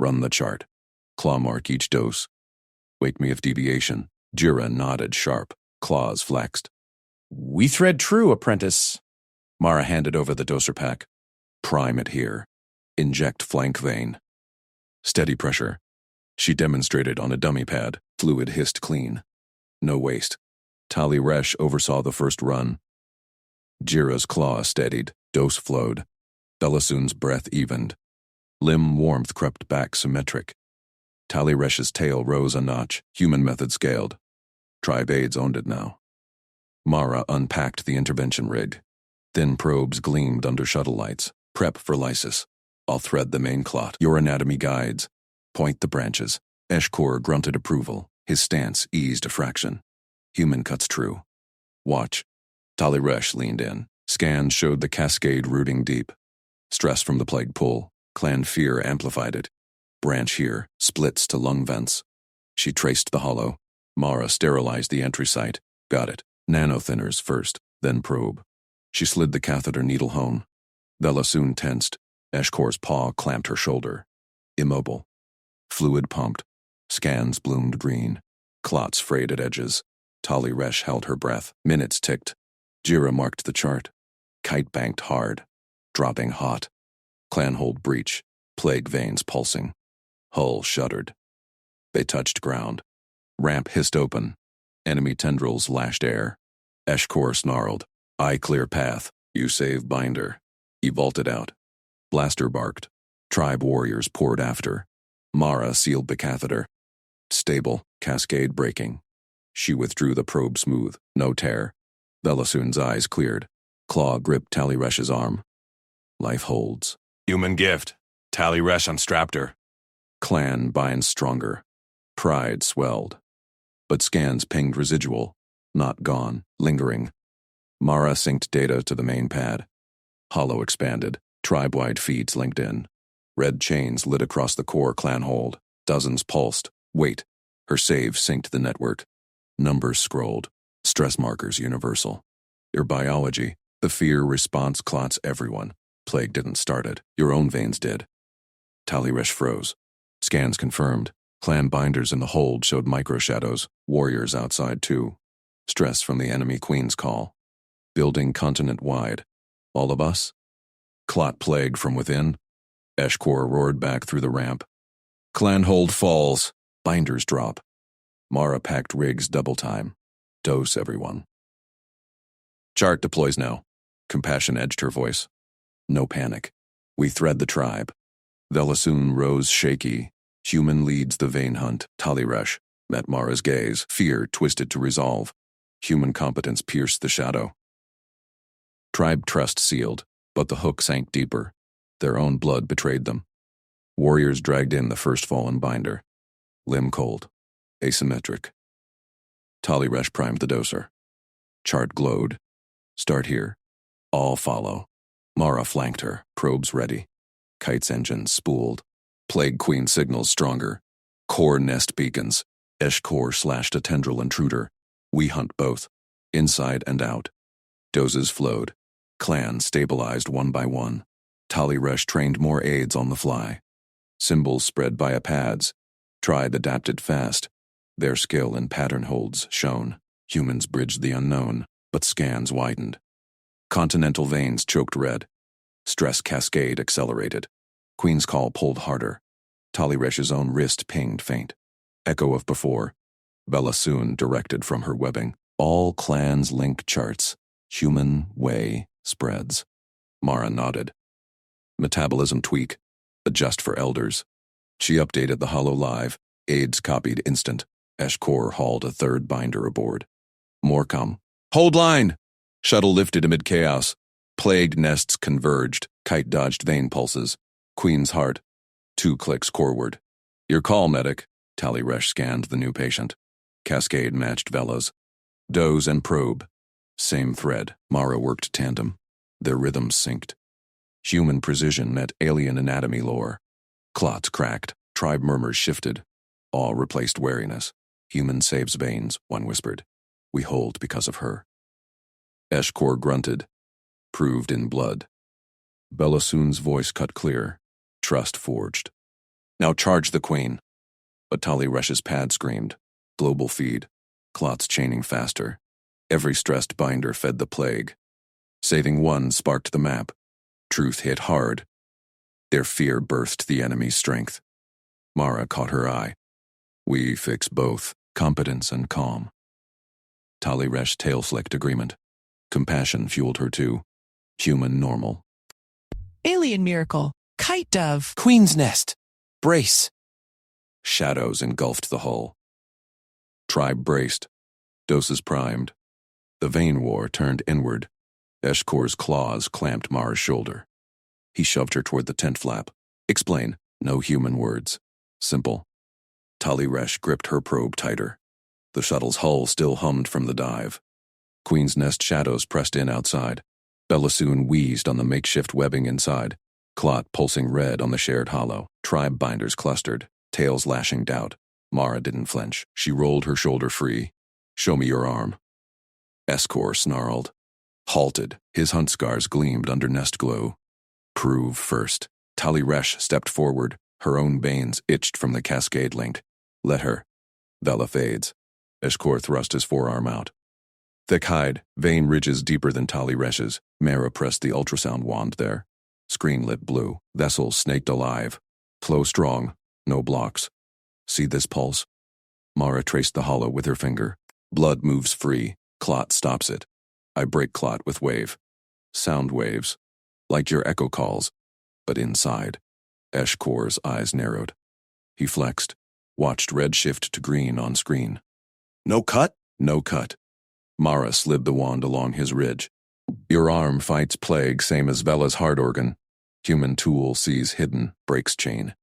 Run the chart. Claw mark each dose. Wake me if deviation. Jirah nodded sharp. Claws flexed. We thread true, apprentice. Mara handed over the doser pack. Prime it here. Inject flank vein. Steady pressure. She demonstrated on a dummy pad. Fluid hissed clean. No waste. Tali Resh oversaw the first run. Jirah's claw steadied. Dose flowed. Belasoon's breath evened. Limb warmth crept back symmetric. Tali Resh's tail rose a notch. Human method scaled. Tribe aides owned it now. Mara unpacked the intervention rig. Thin probes gleamed under shuttle lights. Prep for lysis. I'll thread the main clot. Your anatomy guides. Point the branches. Eshkor grunted approval. His stance eased a fraction. Human cuts true. Watch. Tali Resh leaned in. Scans showed the cascade rooting deep. Stress from the plague pull. Clan fear amplified it. Branch here. Splits to lung vents. She traced the hollow. Mara sterilized the entry site. Got it. Nanothinners first, then probe. She slid the catheter needle home. Belasoon tensed. Eshkor's paw clamped her shoulder. Immobile. Fluid pumped. Scans bloomed green. Clots frayed at edges. Tali Resh held her breath. Minutes ticked. Jirah marked the chart. Kite banked hard. Dropping hot. Clanhold breach. Plague veins pulsing. Hull shuddered. They touched ground. Ramp hissed open. Enemy tendrils lashed air. Eshkor snarled. I clear path. You save binder. He vaulted out. Blaster barked. Tribe warriors poured after. Mara sealed the catheter. Stable, cascade breaking. She withdrew the probe smooth. No tear. Belasoon's eyes cleared. Claw gripped Tali Resh's arm. Life holds. Human gift. Tali Resh unstrapped her. Clan binds stronger. Pride swelled. But scans pinged residual. Not gone. Lingering. Mara synced data to the main pad. Hollow expanded. Tribe-wide feeds linked in. Red chains lit across the core clan hold. Dozens pulsed. Wait. Her save synced the network. Numbers scrolled. Stress markers universal. Your biology. The fear response clots everyone. Plague didn't start it. Your own veins did. Tali Resh froze. Scans confirmed. Clan binders in the hold showed microshadows. Warriors outside too. Stress from the enemy queen's call. Building continent-wide. All of us? Clot plague from within? Eshkor roared back through the ramp. Clan hold falls. Binders drop. Mara packed rigs double time. Dose everyone. Chart deploys now. Compassion edged her voice. No panic. We thread the tribe. Belasoon rose shaky. Human leads the vein hunt. Tali Resh met Mara's gaze. Fear twisted to resolve. Human competence pierced the shadow. Tribe trust sealed, but the hook sank deeper. Their own blood betrayed them. Warriors dragged in the first fallen binder. Limb cold. Asymmetric. Tali Resh primed the doser. Chart glowed. Start here. All follow. Mara flanked her. Probes ready. Kite's engines spooled. Plague Queen signals stronger. Core nest beacons. Eshkor slashed a tendril intruder. We hunt both. Inside and out. Doses flowed. Clan stabilized one by one. Tali Resh trained more aides on the fly. Symbols spread via pads. Tribe adapted fast. Their skill in pattern holds shone. Humans bridged the unknown, but scans widened. Continental veins choked red. Stress cascade accelerated. Queen's call pulled harder. Tali Resh's own wrist pinged faint. Echo of before. Bella soon directed from her webbing. All clans link charts. Human way spreads. Mara nodded. Metabolism tweak. Adjust for elders. She updated the holo live. Aids copied instant. Eshkor hauled a third binder aboard. More come. Hold line! Shuttle lifted amid chaos. Plagued nests converged. Kite dodged vein pulses. Queen's heart. 2 clicks coreward. Your call, medic. Taliresh scanned the new patient. Cascade matched Vella's. Doze and probe. Same thread. Mara worked tandem. Their rhythms synced. Human precision met alien anatomy lore. Clots cracked. Tribe murmurs shifted. Awe replaced wariness. Human saves veins, one whispered. We hold because of her. Eshkor grunted. Proved in blood. Bellasoon's voice cut clear. Trust forged. Now charge the queen. But Taliresh's pad screamed. Global feed. Clots chaining faster. Every stressed binder fed the plague. Saving one sparked the map. Truth hit hard. Their fear birthed the enemy's strength. Mara caught her eye. We fix both, competence and calm. Taliresh tail-flicked agreement. Compassion fueled her too. Human normal. Alien miracle. Kite dove. Queen's nest. Brace. Shadows engulfed the hull. Tribe braced. Doses primed. The vein war turned inward. Eshkor's claws clamped Mara's shoulder. He shoved her toward the tent flap. Explain. No human words. Simple. Taliresh gripped her probe tighter. The shuttle's hull still hummed from the dive. Queen's Nest shadows pressed in outside. Bellasoon wheezed on the makeshift webbing inside. Clot pulsing red on the shared hollow. Tribe binders clustered, tails lashing doubt. Mara didn't flinch. She rolled her shoulder free. Show me your arm. Eshkor snarled. Halted. His hunt scars gleamed under nest glow. Prove first. Taliresh stepped forward. Her own veins itched from the cascade link. Let her. Vela fades. Eshkor thrust his forearm out. Thick hide, vein ridges deeper than Taliresh's. Mara pressed the ultrasound wand there. Screen lit blue. Vessel snaked alive. Flow strong. No blocks. See this pulse? Mara traced the hollow with her finger. Blood moves free. Clot stops it. I break clot with wave. Sound waves. Like your echo calls. But inside. Eshkor's eyes narrowed. He flexed. Watched red shift to green on screen. No cut? No cut. Mara slid the wand along his ridge. Your arm fights plague same as Vela's heart organ. Human tool sees hidden, breaks chain.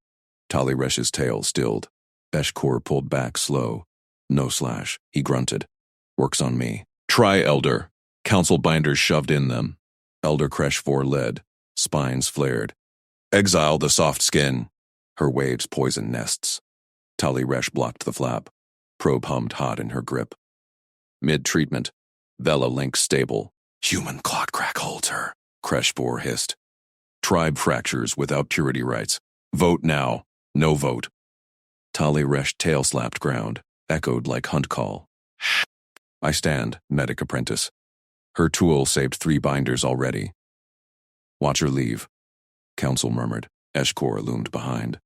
Taliresh's tail stilled. Eshkor pulled back slow. No slash. He grunted. Works on me. Try Elder. Council binders shoved in them. Elder Kresh 4 led. Spines flared. Exile the soft skin. Her waves poison nests. Taliresh blocked the flap. Probe hummed hot in her grip. Mid-treatment. Vela link stable. Human clot crack holds her. Kresh 4 hissed. Tribe fractures without purity rights. Vote now. No vote. Taliresh tail slapped ground. Echoed like hunt call. I stand, medic apprentice. Her tool saved 3 binders already. Watch her leave. Council murmured. Eshkor loomed behind.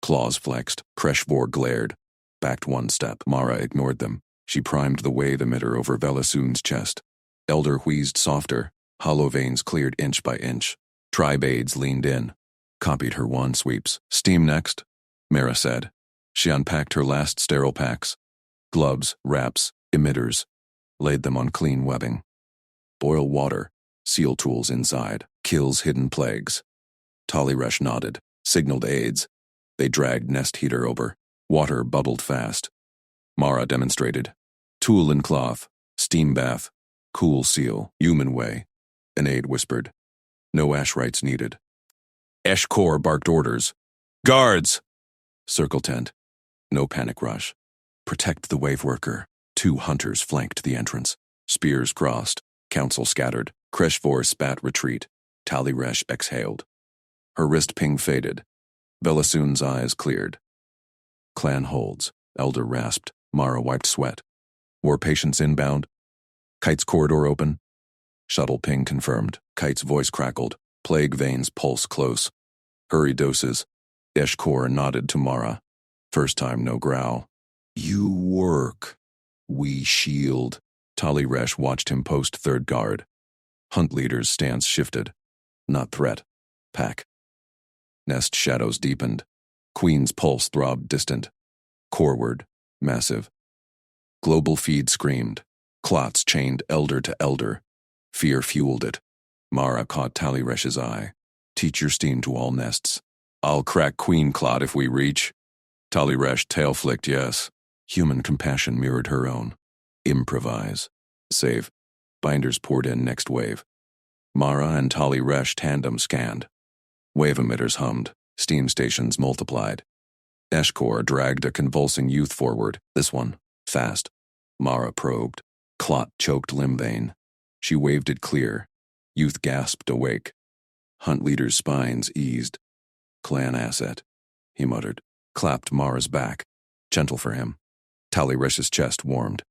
Claws flexed. Kresh 4 glared. Backed 1 step. Mara ignored them. She primed the wave emitter over Bellasoon's chest. Elder wheezed softer. Hollow veins cleared inch by inch. Tribe aides leaned in. Copied her wand sweeps. Steam next, Mara said. She unpacked her last sterile packs. Gloves, wraps, emitters. Laid them on clean webbing. Boil water. Seal tools inside. Kills hidden plagues. Taliresh nodded. Signaled aides. They dragged nest heater over. Water bubbled fast. Mara demonstrated. Tool in cloth. Steam bath. Cool seal. Human way. An aide whispered. No ash rights needed. Eshkor barked orders. Guards! Circle tent. No panic rush. Protect the wave worker. 2 hunters flanked the entrance. Spears crossed. Council scattered. Kresh 4 spat retreat. Taliresh exhaled. Her wrist ping faded. Bellasoon's eyes cleared. Clan holds. Elder rasped. Mara wiped sweat. War patients inbound. Kite's corridor open. Shuttle ping confirmed. Kite's voice crackled. Plague veins pulse close. Hurry doses. Eshkor nodded to Mara. First time no growl. You work. We shield. Tali Resh watched him post third guard. Hunt leader's stance shifted. Not threat. Pack. Nest shadows deepened. Queen's pulse throbbed distant. Coreward. Massive. Global feed screamed. Clots chained elder to elder. Fear fueled it. Mara caught Tali Resh's eye. Teach your steam to all nests. I'll crack Queen Clot if we reach. Tali Resh tail flicked yes. Human compassion mirrored her own. Improvise. Save. Binders poured in next wave. Mara and Tali Resh tandem scanned. Wave emitters hummed. Steam stations multiplied. Eshkor dragged a convulsing youth forward. This one. Fast. Mara probed. Clot choked limb vein. She waved it clear. Youth gasped awake. Hunt leader's spines eased. Clan asset, he muttered. Clapped Mara's back. Gentle for him. Tali Resh's chest warmed.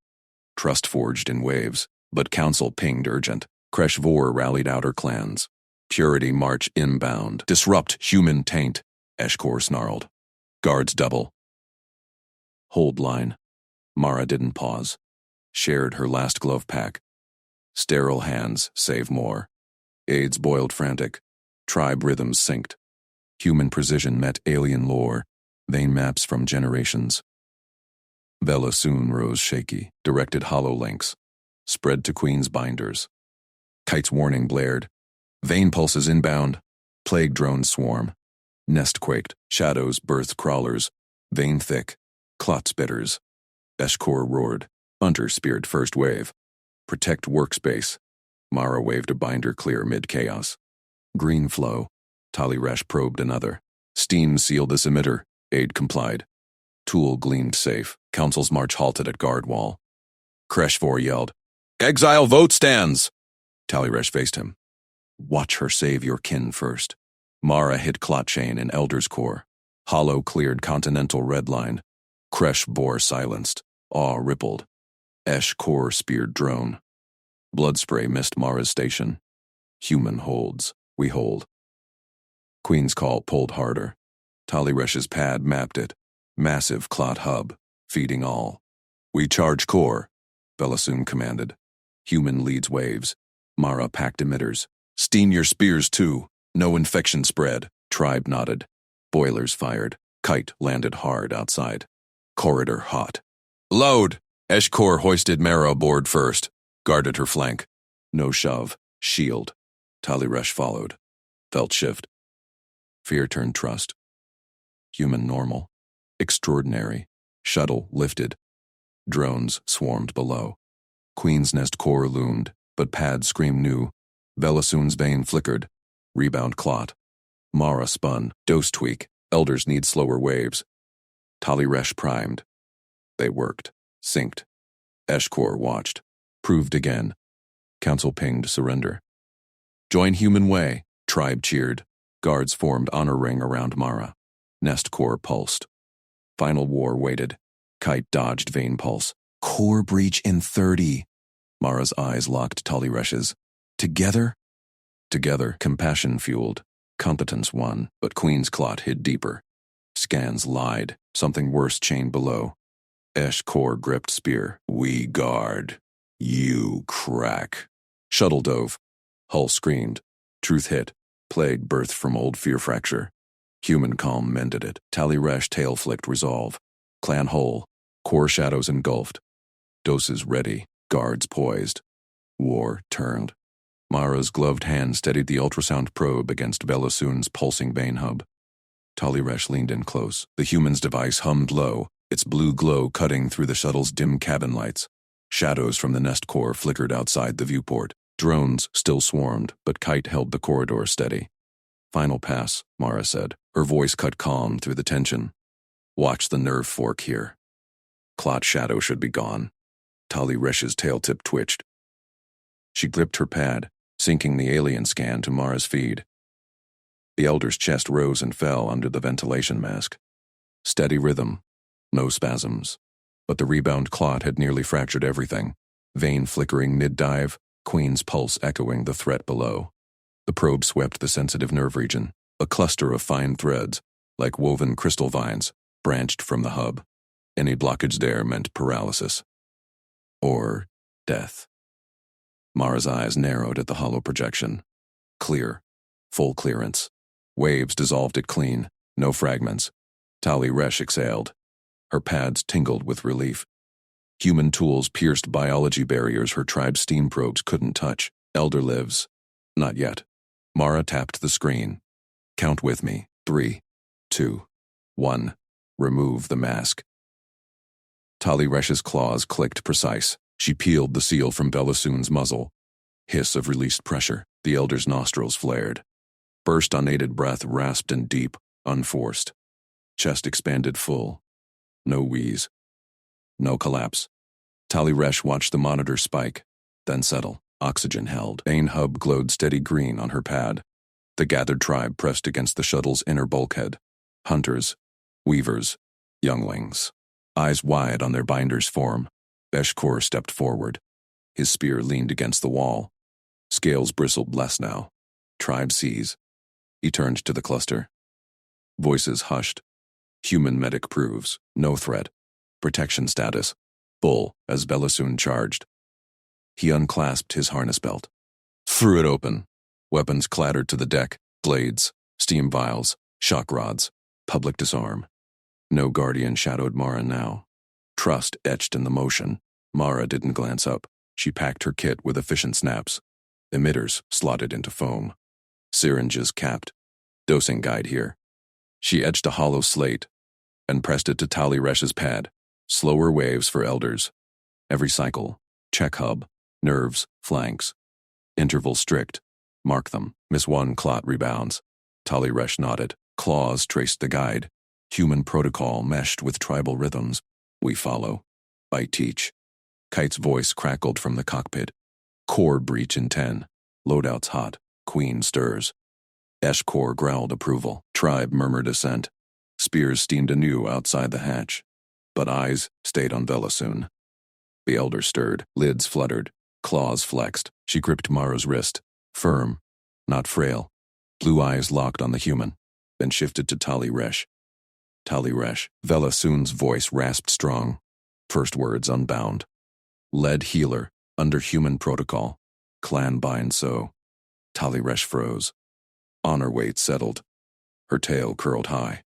Trust forged in waves, but council pinged urgent. HFY rallied outer clans. Purity march inbound. Disrupt human taint, Eshkor snarled. Guards double. Hold line. Mara didn't pause. Shared her last glove pack. Sterile hands save more. Aids boiled frantic. Tribe rhythms synced. Human precision met alien lore. Vein maps from generations. Vela soon rose shaky, directed hollow links. Spread to Queen's binders. Kite's warning blared. Vein pulses inbound. Plague drones swarm. Nest quaked. Shadows birthed crawlers. Vein thick. Clot spitters. Eshkor roared. Hunter speared first wave. Protect workspace. Mara waved a binder clear mid-chaos. Green flow. Tali Resh probed another. Steam sealed this emitter. Aid complied. Tool gleamed safe. Council's march halted at guard wall. HFY yelled, "Exile vote stands!" Tali Resh faced him. Watch her save your kin first. Mara hit Clot chain in Elder's core. Hollow cleared continental red line. HFY silenced. Awe rippled. Eshkor speared drone. Blood spray missed Mara's station. Human holds. We hold. Queen's call pulled harder. Tali Resh's pad mapped it. Massive Clot hub. Feeding all. We charge core, Velasoon commanded. Human leads waves. Mara packed emitters. Steam your spears too. No infection spread. Tribe nodded. Boilers fired. Kite landed hard outside. Corridor hot. Load! Eshkor hoisted Mara aboard first. Guarded her flank. No shove. Shield. Tali Resh followed. Felt shift. Fear turned trust. Human normal. Extraordinary. Shuttle lifted. Drones swarmed below. Queen's Nest core loomed, but pad screamed new. Velasoon's vein flickered. Rebound Clot. Mara spun. Dose tweak. Elders need slower waves. Tali Resh primed. They worked. Synced. Eshkor watched. Proved again. Council pinged surrender. Join human way. Tribe cheered. Guards formed honor ring around Mara. Nest core pulsed. Final war waited. Kite dodged vein pulse. Core breach in 30. Mara's eyes locked Tali Resh's. Together? Together, compassion fueled. Competence won, but Queen's Clot hid deeper. Scans lied. Something worse chained below. Eshkor gripped spear. We guard. You crack. Shuttle dove. Hull screamed. Truth hit. Plague birthed from old fear fracture. Human calm mended it. Tali Resh tail flicked resolve. Clan whole. Core shadows engulfed. Doses ready. Guards poised. War turned. Mara's gloved hand steadied the ultrasound probe against Velasoon's pulsing vein hub. Tali Resh leaned in close. The human's device hummed low, its blue glow cutting through the shuttle's dim cabin lights. Shadows from the nest core flickered outside the viewport. Drones still swarmed, but Kite held the corridor steady. Final pass, Mara said, her voice cut calm through the tension. Watch the nerve fork here. Clot shadow should be gone. Tali Resh's tail tip twitched. She gripped her pad, syncing the alien scan to Mara's feed. The elder's chest rose and fell under the ventilation mask. Steady rhythm, no spasms. But the rebound Clot had nearly fractured everything. Vein flickering mid-dive, Queen's pulse echoing the threat below. The probe swept the sensitive nerve region, a cluster of fine threads, like woven crystal vines, branched from the hub. Any blockage there meant paralysis. Or death. Mara's eyes narrowed at the hollow projection. Clear. Full clearance. Waves dissolved it clean. No fragments. Tali Resh exhaled. Her pads tingled with relief. Human tools pierced biology barriers her tribe's steam probes couldn't touch. Elder lives. Not yet. Mara tapped the screen. Count with me. 3, 2, 1. Remove the mask. Tali Resh's claws clicked precise. She peeled the seal from Belasune's muzzle. Hiss of released pressure. The Elder's nostrils flared. Burst unaided breath rasped and deep, unforced. Chest expanded full. No wheeze. No collapse. Tali Resh watched the monitor spike, then settle. Oxygen held. Main hub glowed steady green on her pad. The gathered tribe pressed against the shuttle's inner bulkhead. Hunters, weavers, younglings. Eyes wide on their binder's form. Eshkor stepped forward. His spear leaned against the wall. Scales bristled less now. Tribe sees. He turned to the cluster. Voices hushed. Human medic proves. No threat. Protection status. Full, as Belasune charged. He unclasped his harness belt. Threw it open. Weapons clattered to the deck. Blades, steam vials, shock rods. Public disarm. No guardian shadowed Mara now. Trust etched in the motion. Mara didn't glance up. She packed her kit with efficient snaps. Emitters slotted into foam. Syringes capped. Dosing guide here. She etched a hollow slate and pressed it to Tali Resh's pad. Slower waves for elders. Every cycle. Check hub. Nerves. Flanks. Interval strict. Mark them. Miss one Clot rebounds. Tali Resh nodded. Claws traced the guide. Human protocol meshed with tribal rhythms. We follow. I teach. Kite's voice crackled from the cockpit. Core breach in 10. Loadout's hot. Queen stirs. Eshkor growled approval. Tribe murmured assent. Spears steamed anew outside the hatch. But eyes stayed on Belasune. The Elder stirred. Lids fluttered. Claws flexed. She gripped Mara's wrist. Firm. Not frail. Blue eyes locked on the human. Then shifted to Tali Resh. Tali Resh. Belasune's voice rasped strong. First words unbound. Lead healer. Under human protocol. Clan bind so. Tali Resh froze. Honor weight settled. Her tail curled high.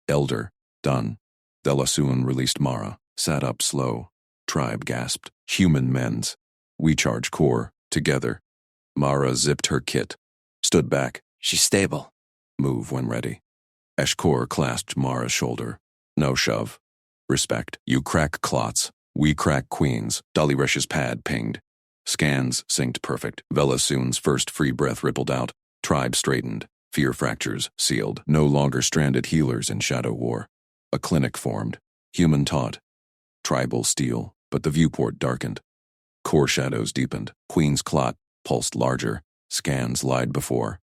Elder. Done. Belasune released Mara. Sat up slow. Tribe gasped. Human mends. We charge core. Together. Mara zipped her kit. Stood back. She's stable. Move when ready. Eshkor clasped Mara's shoulder. No shove. Respect. You crack clots. We crack queens. Tali Resh's pad pinged. Scans synced perfect. Belasune's first free breath rippled out. Tribe straightened. Fear fractures sealed. No longer stranded healers in Shadow War. A clinic formed. Human taught. Tribal steel. But the viewport darkened. Core shadows deepened. Queen's Clot pulsed larger. Scans lied before.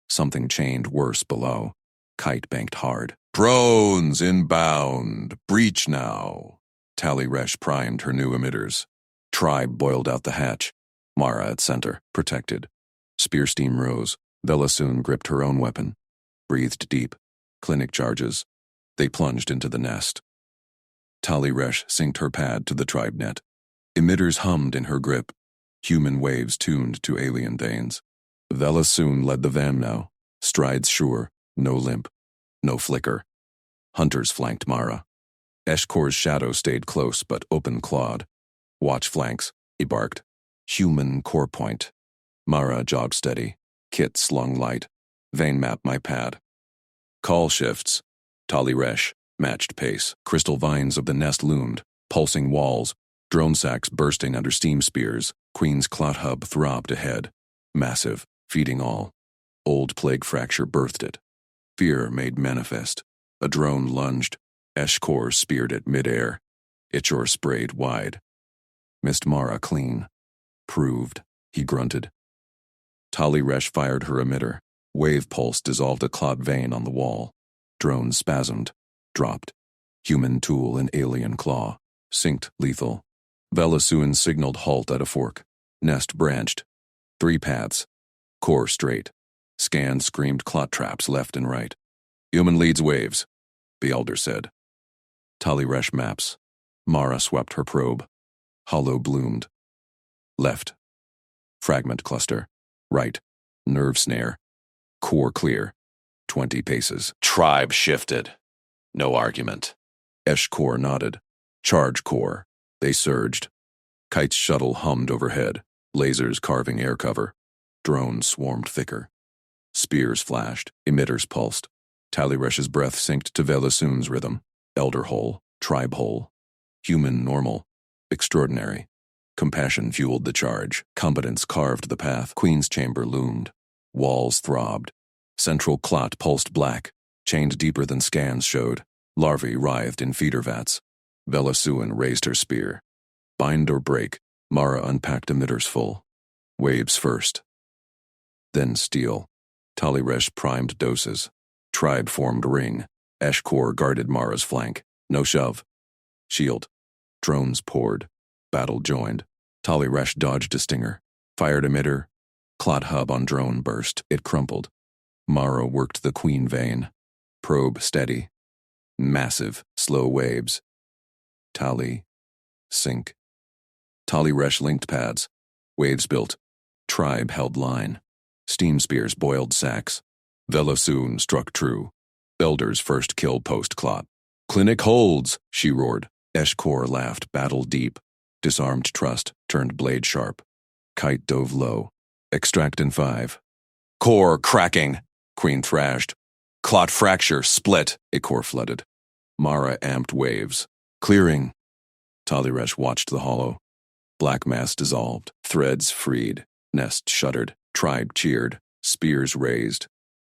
Something chained worse below. Kite banked hard. Drones inbound. Breach now. Tali Resh primed her new emitters. Tribe boiled out the hatch. Mara at center, protected. Spear steam rose. Belasune gripped her own weapon. Breathed deep. Clinic charges. They plunged into the nest. Tali Resh synced her pad to the tribe net. Emitters hummed in her grip. Human waves tuned to alien Danes. Belasune led the van now. Strides sure. No limp. No flicker. Hunters flanked Mara. Eshkor's shadow stayed close but open-clawed. Watch flanks, he barked. Human core point. Mara jogged steady. Kit slung light. Vein map my pad. Call shifts. Tali Resh matched pace. Crystal vines of the nest loomed. Pulsing walls. Drone sacks bursting under steam spears. Queen's Clot hub throbbed ahead. Massive, feeding all. Old plague fracture birthed it. Fear made manifest. A drone lunged. Eshkor speared it midair. Ichor sprayed wide. Missed Mara clean. Proved, he grunted. Tali Resh fired her emitter. Wave pulse dissolved a Clot vein on the wall. Drone spasmed. Dropped. Human tool and alien claw. Synced lethal. Belasune signaled halt at a fork. Nest branched. 3 paths. Core straight. Scan screamed Clot traps left and right. Human leads waves, the Elder said. Tali-Resh maps. Mara swept her probe. Hollow bloomed. Left. Fragment cluster. Right. Nerve snare. Core clear. 20 paces. Tribe shifted. No argument. Esh core nodded. Charge core. They surged. Kite's shuttle hummed overhead, lasers carving air cover. Drones swarmed thicker. Spears flashed. Emitters pulsed. Tali-Resh's breath synced to Velasoon's rhythm. Elder whole. Tribe whole. Human normal. Extraordinary. Compassion fueled the charge. Competence carved the path. Queen's chamber loomed. Walls throbbed. Central clot pulsed black, chained deeper than scans showed. Larvae writhed in feeder vats. Velasuin raised her spear. Bind or break, Mara unpacked emitters full. Waves first. Then steel. Tali-Resh primed doses. Tribe formed ring. Esh-core guarded Mara's flank. No shove. Shield. Drones poured. Battle joined. Tali-Resh dodged a stinger. Fired emitter. Clot hub on drone burst. It crumpled. Mara worked the queen vein. Probe steady. Massive, slow waves. Tali. Sink. Tali-Resh linked pads. Waves built. Tribe held line. Steam spears boiled sacks. Velasuun struck true. Elder's first kill post-clot. Clinic holds, she roared. Esh-core laughed, battle deep. Disarmed trust, turned blade sharp. Kite dove low. Extract in 5. Core cracking. Queen thrashed. Clot fracture split. A core flooded. Mara amped waves. Clearing. Tali-Resh watched the hollow. Black mass dissolved. Threads freed. Nest shuddered. Tribe cheered. Spears raised.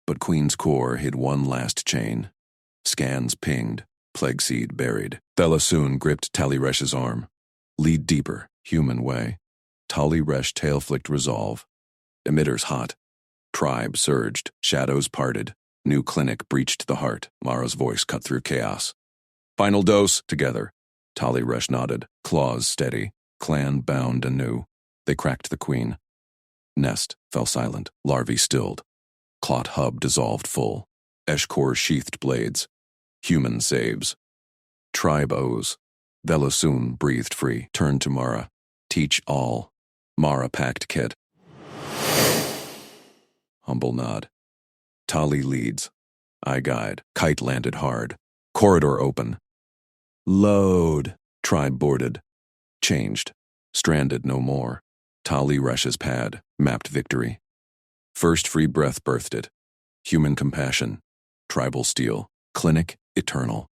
But Queen's core hid one last chain. Scans pinged. Plague seed buried. Velasuun gripped Tali-Resh's arm. Lead deeper. Human way. Tali-Resh tail-flicked resolve. Emitters hot. Tribe surged. Shadows parted. New clinic breached the heart. Mara's voice cut through chaos. Final dose, together. Tali-Resh nodded. Claws steady. Clan bound anew. They cracked the queen. Nest fell silent. Larvae stilled. Clot hub dissolved full. Esh-core sheathed blades. Human saves. Tribe owes. Velasuun breathed free. Turned to Mara. Teach all. Mara packed kit. Humble nod. Tali leads. I guide. Kite landed hard. Corridor open. Load. Tribe boarded. Changed. Stranded no more. Tali-Resh's pad. Mapped victory. First free breath birthed it. Human compassion. Tribal steel. Clinic eternal.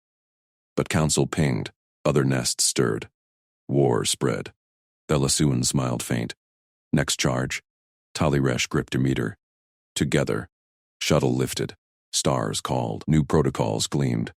But council pinged. Other nests stirred. War spread. Velasuun smiled faint. Next charge. Tali-Resh gripped a meter. Together. Shuttle lifted. Stars called. New protocols gleamed.